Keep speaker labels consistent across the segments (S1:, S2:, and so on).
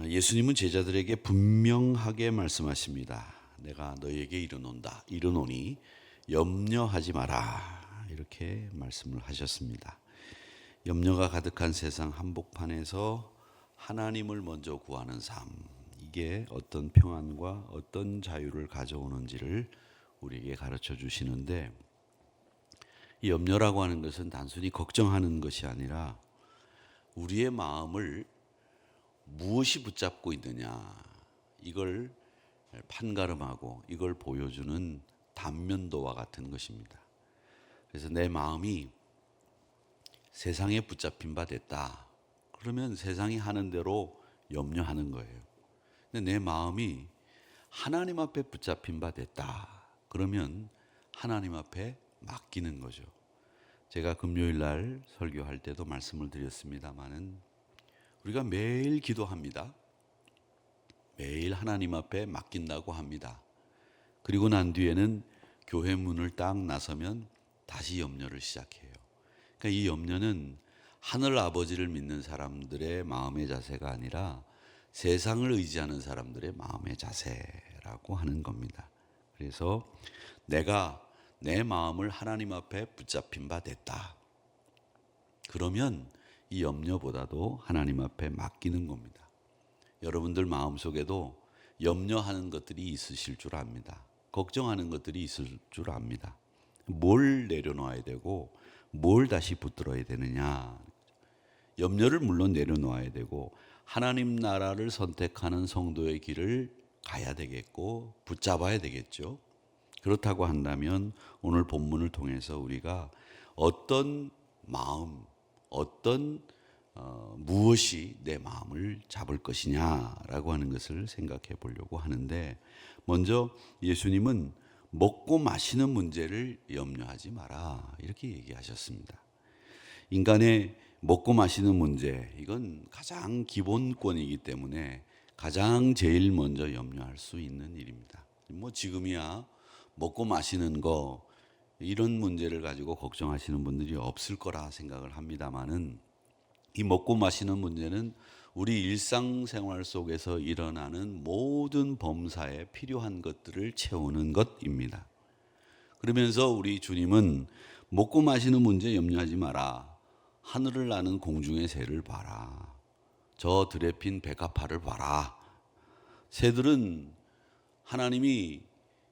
S1: 예수님은 제자들에게 분명하게 말씀하십니다. 내가 너희에게 이르노니 염려하지 마라. 이렇게 말씀을 하셨습니다. 염려가 가득한 세상 한복판에서 하나님을 먼저 구하는 삶, 이게 어떤 평안과 어떤 자유를 가져오는지를 우리에게 가르쳐 주시는데, 이 염려라고 하는 것은 단순히 걱정하는 것이 아니라 우리의 마음을 무엇이 붙잡고 있느냐, 이걸 판가름하고 이걸 보여주는 단면도와 같은 것입니다. 그래서 내 마음이 세상에 붙잡힌 바 됐다, 그러면 세상이 하는 대로 염려하는 거예요. 근데 내 마음이 하나님 앞에 붙잡힌 바 됐다, 그러면 하나님 앞에 맡기는 거죠. 제가 금요일 날 설교할 때도 말씀을 드렸습니다마는 우리가 매일 기도합니다. 매일 하나님 앞에 맡긴다고 합니다. 그리고 난 뒤에는 교회 문을 딱 나서면 다시 염려를 시작해요. 그러니까 이 염려는 하늘 아버지를 믿는 사람들의 마음의 자세가 아니라 세상을 의지하는 사람들의 마음의 자세라고 하는 겁니다. 그래서 내가 내 마음을 하나님 앞에 붙잡힌 바 됐다, 그러면 이 염려보다도 하나님 앞에 맡기는 겁니다. 여러분들 마음속에도 염려하는 것들이 있으실 줄 압니다. 걱정하는 것들이 있을 줄 압니다. 뭘 내려놓아야 되고 뭘 다시 붙들어야 되느냐. 염려를 물론 내려놓아야 되고 하나님 나라를 선택하는 성도의 길을 가야 되겠고 붙잡아야 되겠죠. 그렇다고 한다면 오늘 본문을 통해서 우리가 어떤 마음, 무엇이 내 마음을 잡을 것이냐라고 하는 것을 생각해 보려고 하는데, 먼저 예수님은 먹고 마시는 문제를 염려하지 마라, 이렇게 얘기하셨습니다. 인간의 먹고 마시는 문제, 이건 가장 기본권이기 때문에 가장 제일 먼저 염려할 수 있는 일입니다. 지금이야 먹고 마시는 거, 이런 문제를 가지고 걱정하시는 분들이 없을 거라 생각을 합니다만은, 이 먹고 마시는 문제는 우리 일상생활 속에서 일어나는 모든 범사에 필요한 것들을 채우는 것입니다. 그러면서 우리 주님은 먹고 마시는 문제 염려하지 마라. 하늘을 나는 공중의 새를 봐라. 저 들에 핀 백합화를 봐라. 새들은 하나님이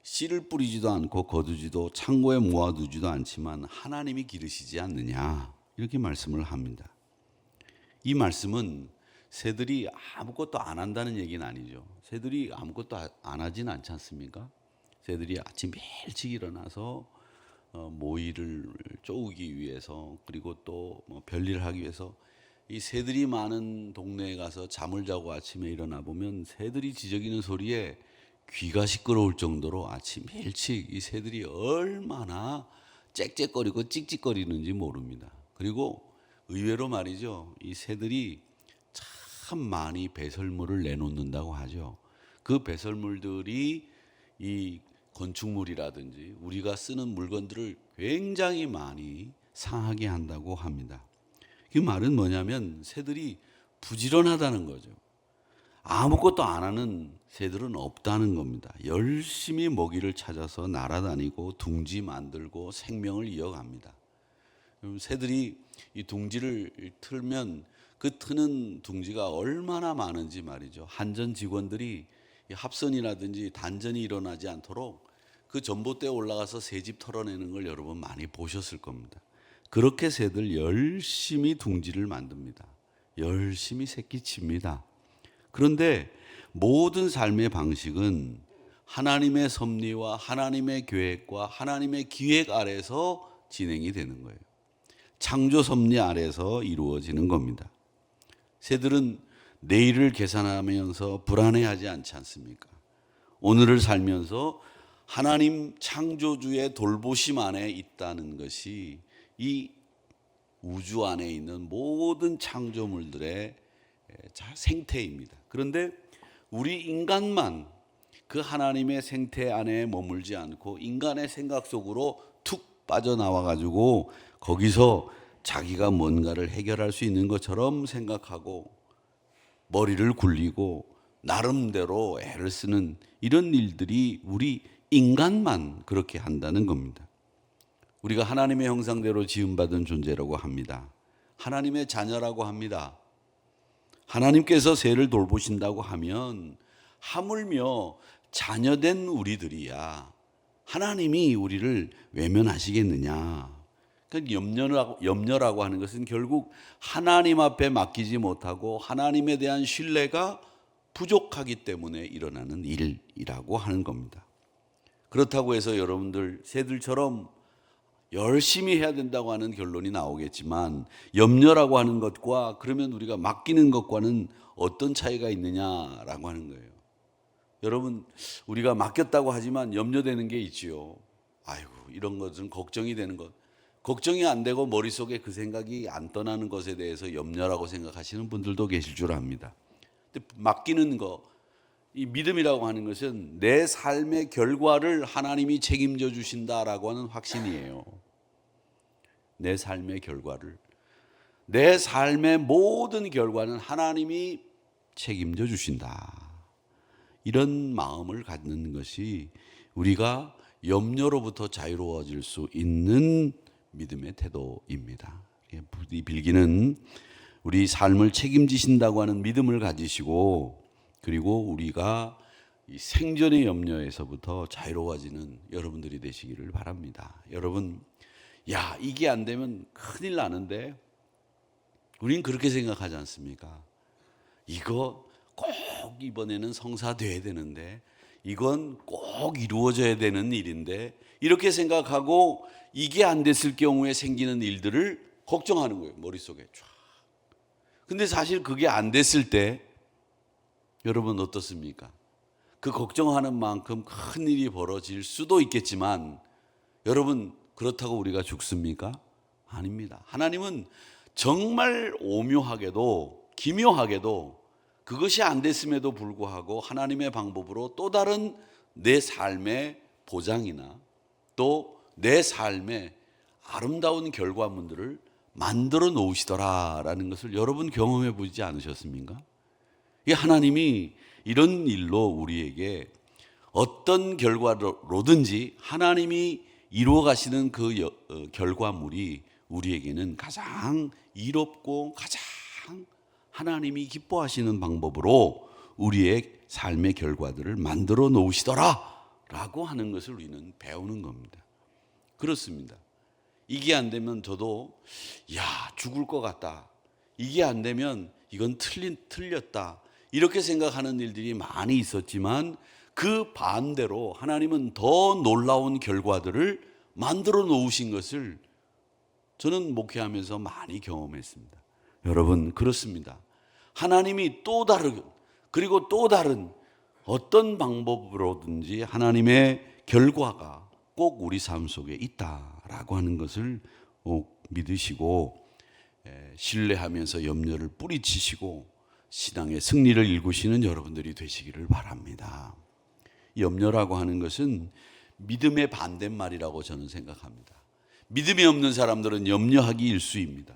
S1: 씨를 뿌리지도 않고 거두지도 창고에 모아두지도 않지만 하나님이 기르시지 않느냐, 이렇게 말씀을 합니다. 이 말씀은 새들이 아무것도 안 한다는 얘기는 아니죠. 새들이 아무것도 안 하진 않지 않습니까? 새들이 아침 일찍 일어나서 모이를 쪼우기 위해서, 그리고 또 별일을 하기 위해서 이 새들이 많은 동네에 가서 잠을 자고 아침에 일어나 보면 새들이 지저귀는 소리에 귀가 시끄러울 정도로 아침 일찍 이 새들이 얼마나 짹짹거리고 찍찍거리는지 모릅니다. 그리고 의외로 말이죠, 이 새들이 참 많이 배설물을 내놓는다고 하죠. 그 배설물들이 이 건축물이라든지 우리가 쓰는 물건들을 굉장히 많이 상하게 한다고 합니다. 그 말은 뭐냐면 새들이 부지런하다는 거죠. 아무것도 안 하는 새들은 없다는 겁니다. 열심히 먹이를 찾아서 날아다니고 둥지 만들고 생명을 이어갑니다. 새들이 이 둥지를 틀면 그 트는 둥지가 얼마나 많은지 말이죠. 한전 직원들이 합선이라든지 단전이 일어나지 않도록 그 전봇대에 올라가서 새집 털어내는 걸 여러분 많이 보셨을 겁니다. 그렇게 새들 열심히 둥지를 만듭니다. 열심히 새끼칩니다. 그런데 모든 삶의 방식은 하나님의 섭리와 하나님의 계획과 하나님의 기획 아래서 진행이 되는 거예요. 창조 섭리 아래서 이루어지는 겁니다. 새들은 내일을 계산하면서 불안해하지 않지 않습니까? 오늘을 살면서 하나님 창조주의 돌보심 안에 있다는 것이 이 우주 안에 있는 모든 창조물들의 생태입니다. 그런데 우리 인간만 그 하나님의 생태 안에 머물지 않고 인간의 생각 속으로 툭 빠져나와 가지고 거기서 자기가 뭔가를 해결할 수 있는 것처럼 생각하고 머리를 굴리고 나름대로 애를 쓰는 이런 일들이 우리 인간만 그렇게 한다는 겁니다. 우리가 하나님의 형상대로 지음받은 존재라고 합니다. 하나님의 자녀라고 합니다. 하나님께서 세를 돌보신다고 하면 하물며 자녀된 우리들이야 하나님이 우리를 외면하시겠느냐. 그러니까 염려라고 하는 것은 결국 하나님 앞에 맡기지 못하고 하나님에 대한 신뢰가 부족하기 때문에 일어나는 일이라고 하는 겁니다. 그렇다고 해서 여러분들 새들처럼 열심히 해야 된다고 하는 결론이 나오겠지만 염려라고 하는 것과 그러면 우리가 맡기는 것과는 어떤 차이가 있느냐라고 하는 거예요. 여러분 우리가 맡겼다고 하지만 염려되는 게 있지요. 아이고 이런 것은 걱정이 되는 것. 걱정이 안 되고 머릿속에 그 생각이 안 떠나는 것에 대해서 염려라고 생각하시는 분들도 계실 줄 압니다. 근데 맡기는 거, 이 믿음이라고 하는 것은 내 삶의 결과를 하나님이 책임져 주신다라고 하는 확신이에요. 내 삶의 결과를, 내 삶의 모든 결과는 하나님이 책임져 주신다. 이런 마음을 갖는 것이 우리가 염려로부터 자유로워질 수 있는 믿음의 태도입니다. 부디 빌기는 우리 삶을 책임지신다고 하는 믿음을 가지시고 그리고 우리가 이 생존의 염려에서부터 자유로워지는 여러분들이 되시기를 바랍니다. 여러분, 야 이게 안 되면 큰일 나는데 우린 그렇게 생각하지 않습니까? 이거 꼭 이번에는 성사돼야 되는데 이건 꼭 이루어져야 되는 일인데 이렇게 생각하고 이게 안 됐을 경우에 생기는 일들을 걱정하는 거예요. 머릿속에 쫙. 근데 사실 그게 안 됐을 때 여러분 어떻습니까? 그 걱정하는 만큼 큰 일이 벌어질 수도 있겠지만 여러분 그렇다고 우리가 죽습니까? 아닙니다. 하나님은 정말 오묘하게도 기묘하게도 그것이 안 됐음에도 불구하고 하나님의 방법으로 또 다른 내 삶의 보장이나 또 내 삶의 아름다운 결과물들을 만들어 놓으시더라라는 것을 여러분 경험해 보지 않으셨습니까? 이 하나님이 이런 일로 우리에게 어떤 결과로든지 하나님이 이루어 가시는 그 결과물이 우리에게는 가장 이롭고 가장 하나님이 기뻐하시는 방법으로 우리의 삶의 결과들을 만들어 놓으시더라라고 하는 것을 우리는 배우는 겁니다. 그렇습니다. 이게 안 되면 저도 야 죽을 것 같다. 이게 안 되면 이건 틀렸다. 이렇게 생각하는 일들이 많이 있었지만 그 반대로 하나님은 더 놀라운 결과들을 만들어 놓으신 것을 저는 목회하면서 많이 경험했습니다. 여러분 그렇습니다. 하나님이 또 다른 그리고 또 다른 어떤 방법으로든지 하나님의 결과가 꼭 우리 삶 속에 있다라고 하는 것을 믿으시고 신뢰하면서 염려를 뿌리치시고 신앙의 승리를 일구시는 여러분들이 되시기를 바랍니다. 염려라고 하는 것은 믿음의 반대말이라고 저는 생각합니다. 믿음이 없는 사람들은 염려하기 일쑤입니다.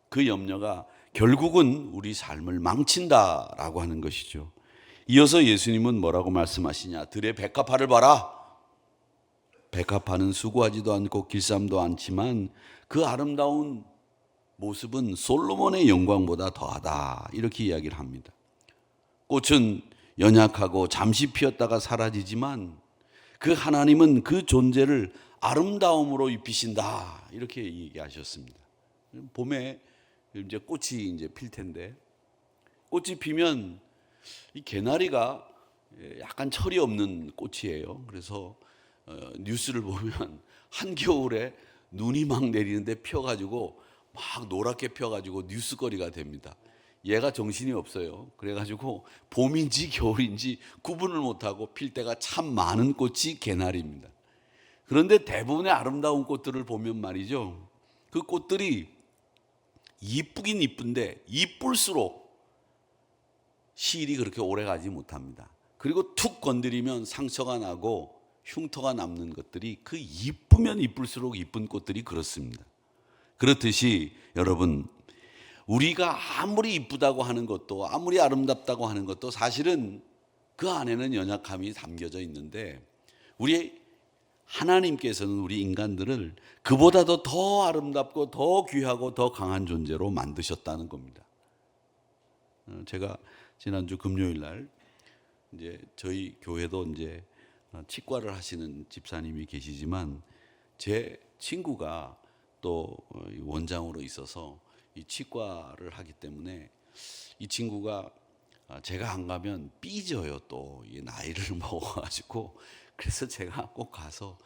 S1: 그 염려가 결국은 우리 삶을 망친다라고 하는 것이죠. 이어서 예수님은 뭐라고 말씀하시냐? 들의 백합화를 봐라. 백합화는 수고하지도 않고 길쌈도 않지만 그 아름다운 모습은 솔로몬의 영광보다 더하다. 이렇게 이야기를 합니다. 꽃은 연약하고 잠시 피었다가 사라지지만 그 하나님은 그 존재를 아름다움으로 입히신다. 이렇게 얘기하셨습니다. 봄에 이제 꽃이 이제 필 텐데 꽃이 피면 이 개나리가 약간 철이 없는 꽃이에요. 그래서 뉴스를 보면 한겨울에 눈이 막 내리는데 펴가지고 막 노랗게 펴가지고 뉴스거리가 됩니다. 얘가 정신이 없어요. 그래가지고 봄인지 겨울인지 구분을 못하고 필 때가 참 많은 꽃이 개나리입니다. 그런데 대부분의 아름다운 꽃들을 보면 말이죠. 그 꽃들이 이쁘긴 이쁜데 이쁠수록 시일이 그렇게 오래 가지 못합니다. 그리고 툭 건드리면 상처가 나고 흉터가 남는 것들이 그 이쁘면 이쁠수록 이쁜 꽃들이 그렇습니다. 그렇듯이 여러분 우리가 아무리 이쁘다고 하는 것도 아무리 아름답다고 하는 것도 사실은 그 안에는 연약함이 담겨져 있는데 우리 하나님께서는 우리 인간들을 그보다도 더 아름답고 더 귀하고 더 강한 존재로 만드셨다는 겁니다. 제가 지난주 금요일 날 이제 저희 교회도 이제 치과를 하시는 집사님이 계시지만 제 친구가 또 원장으로 있어서 이 치과를 하기 때문에 이 친구가 제가 안 가면 삐져요. 또 이 나이를 먹어가지고 그래서 제가 꼭 가서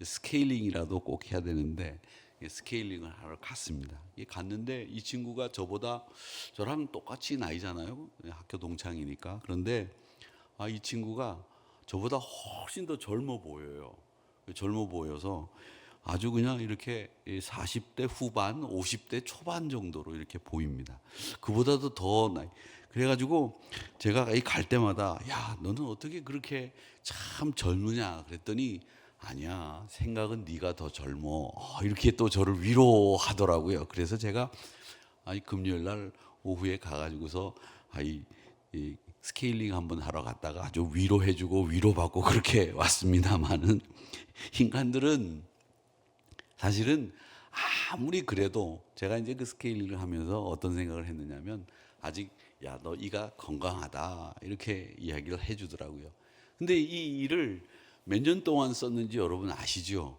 S1: 스케일링이라도 꼭 해야 되는데 스케일링을 하러 갔습니다. 갔는데 이 친구가 저랑 똑같이 나이잖아요. 학교 동창이니까. 그런데 이 친구가 저보다 훨씬 더 젊어 보여요. 젊어 보여서 아주 그냥 이렇게 40대 후반, 50대 초반 정도로 이렇게 보입니다. 그보다도 더 나이. 그래가지고 제가 갈 때마다 야, 너는 어떻게 그렇게 참 젊으냐 그랬더니 아니야, 생각은 네가 더 젊어. 이렇게 또 저를 위로하더라고요. 그래서 제가 금요일 날 오후에 가가지고서 이 스케일링 한번 하러 갔다가 아주 위로해주고 위로받고 그렇게 왔습니다만은 인간들은 사실은 아무리 그래도 제가 이제 그 스케일링을 하면서 어떤 생각을 했느냐면 아직 야, 너 이가 건강하다 이렇게 이야기를 해주더라고요. 근데 이 일을 몇 년 동안 썼는지 여러분 아시죠?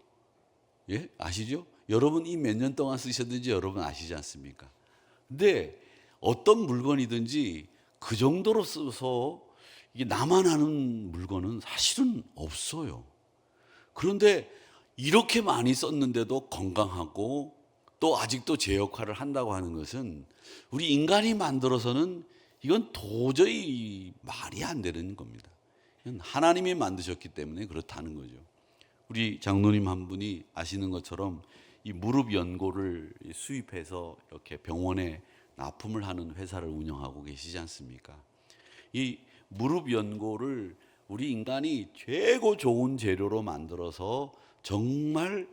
S1: 예? 아시죠? 여러분 이 몇 년 동안 쓰셨는지 여러분 아시지 않습니까? 근데 어떤 물건이든지 그 정도로 써서 이게 나만 아는 물건은 사실은 없어요. 그런데 이렇게 많이 썼는데도 건강하고 또 아직도 제 역할을 한다고 하는 것은 우리 인간이 만들어서는 이건 도저히 말이 안 되는 겁니다. 하나님이 만드셨기 때문에 그렇다는 거죠. 우리 장로님 한 분이 아시는 것처럼 이 무릎 연고를 수입해서 이렇게 병원에 납품을 하는 회사를 운영하고 계시지 않습니까? 이 무릎 연고를 우리 인간이 최고 좋은 재료로 만들어서 정말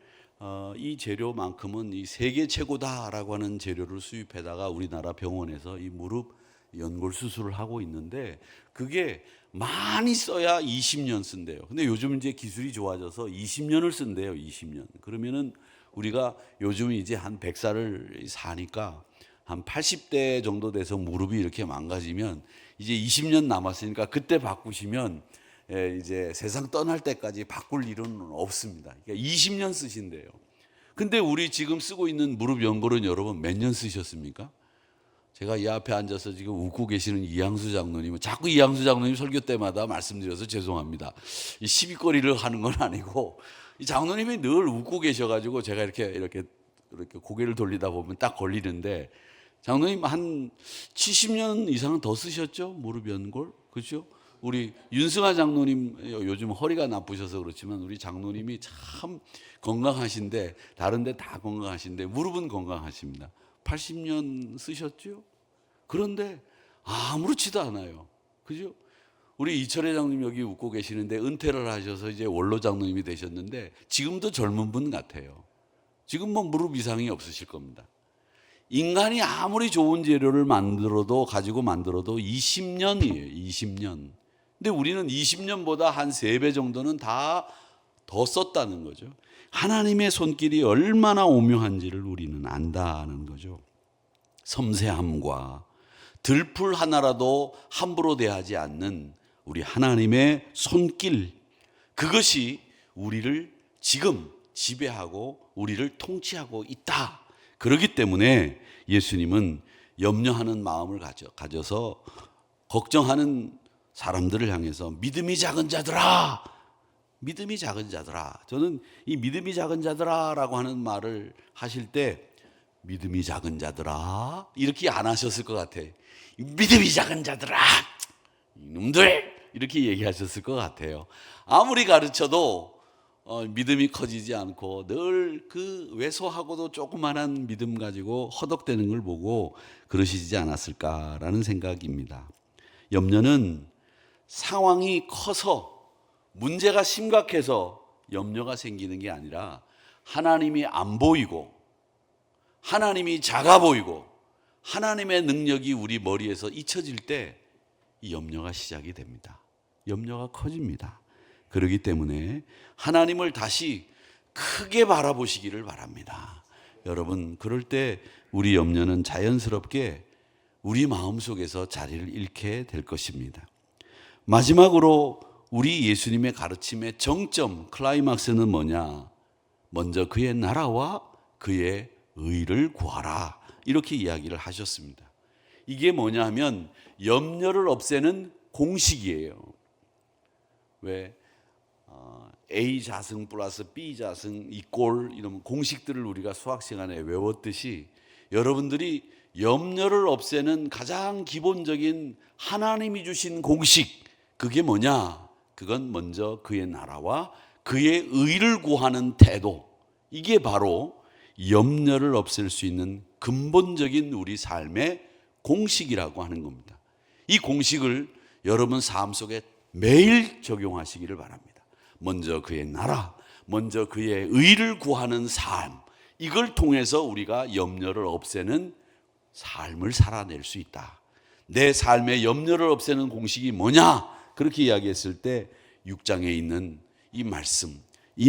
S1: 이 재료만큼은 이 세계 최고다라고 하는 재료를 수입해다가 우리나라 병원에서 이 무릎 연골 수술을 하고 있는데 그게 많이 써야 20년 쓴대요. 근데 요즘 이제 기술이 좋아져서 20년을 쓴대요. 20년. 그러면은 우리가 요즘 이제 한 100살을 사니까 한 80대 정도 돼서 무릎이 이렇게 망가지면 이제 20년 남았으니까 그때 바꾸시면 이제 세상 떠날 때까지 바꿀 일은 없습니다. 그러니까 20년 쓰신대요. 근데 우리 지금 쓰고 있는 무릎 연골은 여러분 몇 년 쓰셨습니까? 제가 이 앞에 앉아서 지금 웃고 계시는 이양수 장로님은 자꾸 이양수 장로님 설교 때마다 말씀드려서 죄송합니다. 이 시비거리를 하는 건 아니고 이 장로님이 늘 웃고 계셔가지고 제가 이렇게 고개를 돌리다 보면 딱 걸리는데 장로님 한 70년 이상 더 쓰셨죠? 무릎 연골. 그렇죠? 우리 윤승아 장로님 요즘 허리가 나쁘셔서 그렇지만 우리 장로님이 참 건강하신데 다른 데 다 건강하신데 무릎은 건강하십니다. 80년 쓰셨죠? 그런데 아무렇지도 않아요. 그죠? 우리 이철혜 장로님 여기 웃고 계시는데 은퇴를 하셔서 이제 원로 장로님이 되셨는데 지금도 젊은 분 같아요. 지금 뭐 무릎 이상이 없으실 겁니다. 인간이 아무리 좋은 재료를 가지고 만들어도 20년이에요. 20년. 근데 우리는 20년보다 한 3배 정도는 다 더 썼다는 거죠. 하나님의 손길이 얼마나 오묘한지를 우리는 안다는 거죠. 섬세함과 들풀 하나라도 함부로 대하지 않는 우리 하나님의 손길, 그것이 우리를 지금 지배하고 우리를 통치하고 있다. 그렇기 때문에 예수님은 염려하는 마음을 가져서 걱정하는 사람들을 향해서 믿음이 작은 자들아, 믿음이 작은 자들아. 저는 이 믿음이 작은 자들아라고 하는 말을 하실 때 믿음이 작은 자들아 이렇게 안 하셨을 것 같아요. 믿음이 작은 자들아, 이놈들 이렇게 얘기하셨을 것 같아요. 아무리 가르쳐도 믿음이 커지지 않고 늘 그 왜소하고도 조그만한 믿음 가지고 허덕대는 걸 보고 그러시지 않았을까라는 생각입니다. 염려는 상황이 커서 문제가 심각해서 염려가 생기는 게 아니라 하나님이 안 보이고 하나님이 작아 보이고 하나님의 능력이 우리 머리에서 잊혀질 때 이 염려가 시작이 됩니다. 염려가 커집니다. 그렇기 때문에 하나님을 다시 크게 바라보시기를 바랍니다. 여러분, 그럴 때 우리 염려는 자연스럽게 우리 마음속에서 자리를 잃게 될 것입니다. 마지막으로 우리 예수님의 가르침의 정점, 클라이막스는 뭐냐? 먼저 그의 나라와 그의 의를 구하라, 이렇게 이야기를 하셨습니다. 이게 뭐냐 하면 염려를 없애는 공식이에요. 왜? A 자승 플러스 B 자승 이꼴 이런 공식들을 우리가 수학 시간에 외웠듯이 여러분들이 염려를 없애는 가장 기본적인 하나님이 주신 공식, 그게 뭐냐? 그건 먼저 그의 나라와 그의 의를 구하는 태도, 이게 바로 염려를 없앨 수 있는 근본적인 우리 삶의 공식이라고 하는 겁니다. 이 공식을 여러분 삶 속에 매일 적용하시기를 바랍니다. 먼저 그의 나라, 먼저 그의 의를 구하는 삶, 이걸 통해서 우리가 염려를 없애는 삶을 살아낼 수 있다. 내 삶의 염려를 없애는 공식이 뭐냐? 그렇게 이야기했을 때 6장에 있는 이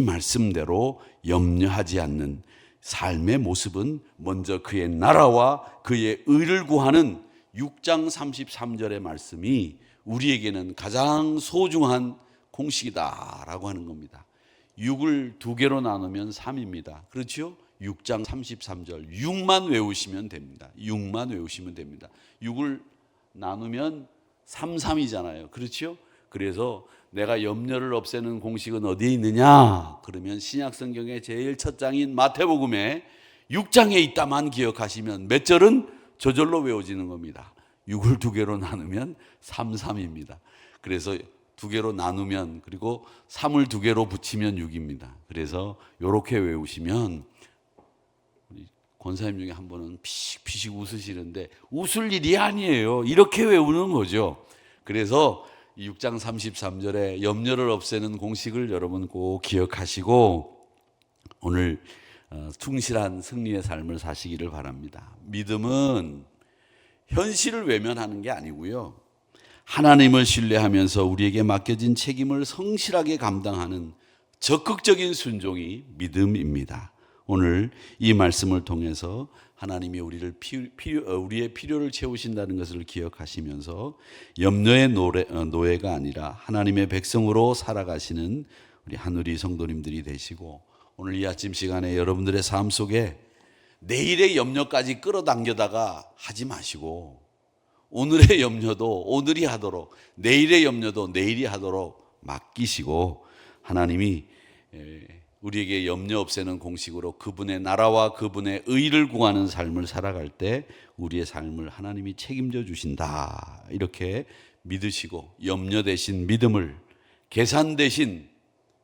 S1: 말씀대로 염려하지 않는 삶의 모습은 먼저 그의 나라와 그의 의를 구하는 6장 33절의 말씀이 우리에게는 가장 소중한 공식이다라고 하는 겁니다. 6을 2개로 나누면 3입니다. 그렇죠? 6장 33절 6만 외우시면 됩니다. 6만 외우시면 됩니다. 6을 나누면 33이잖아요. 그렇죠? 그래서 내가 염려를 없애는 공식은 어디에 있느냐? 그러면 신약성경의 제일 첫 장인 마태복음에 6장에 있다만 기억하시면 몇 절은 저절로 외워지는 겁니다. 6을 2개로 나누면 33입니다. 그래서 2개로 나누면, 그리고 3을 2개로 붙이면 6입니다. 그래서 이렇게 외우시면, 우리 권사님 중에 한 분은 피식 웃으시는데 웃을 일이 아니에요. 이렇게 외우는 거죠. 그래서 6장 33절에 염려를 없애는 공식을 여러분 꼭 기억하시고 오늘 충실한 승리의 삶을 사시기를 바랍니다. 믿음은 현실을 외면하는 게 아니고요, 하나님을 신뢰하면서 우리에게 맡겨진 책임을 성실하게 감당하는 적극적인 순종이 믿음입니다. 오늘 이 말씀을 통해서 하나님이 우리의 필요를 채우신다는 것을 기억하시면서 염려의 노예가 아니라 하나님의 백성으로 살아가시는 우리 한우리 성도님들이 되시고, 오늘 이 아침 시간에 여러분들의 삶 속에 내일의 염려까지 끌어당겨다가 하지 마시고, 오늘의 염려도 오늘이 하도록, 내일의 염려도 내일이 하도록 맡기시고, 하나님이 우리에게 염려 없애는 공식으로 그분의 나라와 그분의 의를 구하는 삶을 살아갈 때 우리의 삶을 하나님이 책임져 주신다, 이렇게 믿으시고 염려 대신 믿음을, 계산 대신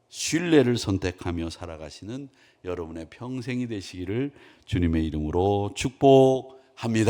S1: 신뢰를 선택하며 살아가시는 여러분의 평생이 되시기를 주님의 이름으로 축복합니다.